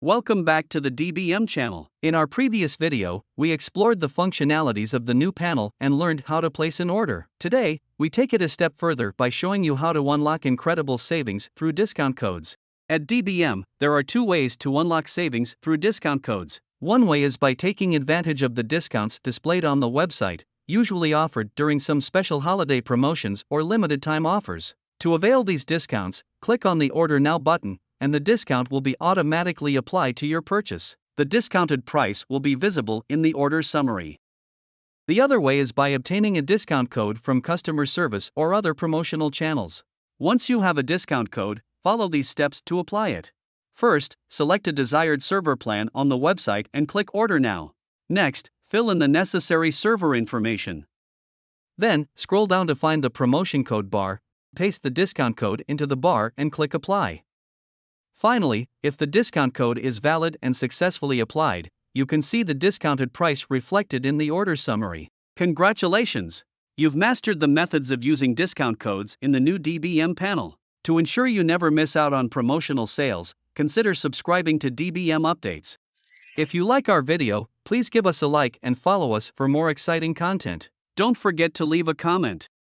Welcome back to the DBM channel. In our previous video, we explored the functionalities of the new panel and learned how to place an order. Today, we take it a step further by showing you how to unlock incredible savings through discount codes. At DBM, there are two ways to unlock savings through discount codes. One way is by taking advantage of the discounts displayed on the website, usually offered during some special holiday promotions or limited time offers. To avail these discounts, click on the Order Now button, and the discount will be automatically applied to your purchase. The discounted price will be visible in the order summary. The other way is by obtaining a discount code from customer service or other promotional channels. Once you have a discount code, follow these steps to apply it. First, select a desired server plan on the website and click Order Now. Next, fill in the necessary server information. Then, scroll down to find the promotion code bar, paste the discount code into the bar and click Apply. Finally, if the discount code is valid and successfully applied, you can see the discounted price reflected in the order summary. Congratulations! You've mastered the methods of using discount codes in the new DBM panel. To ensure you never miss out on promotional sales, consider subscribing to DBM updates. If you like our video, please give us a like and follow us for more exciting content. Don't forget to leave a comment.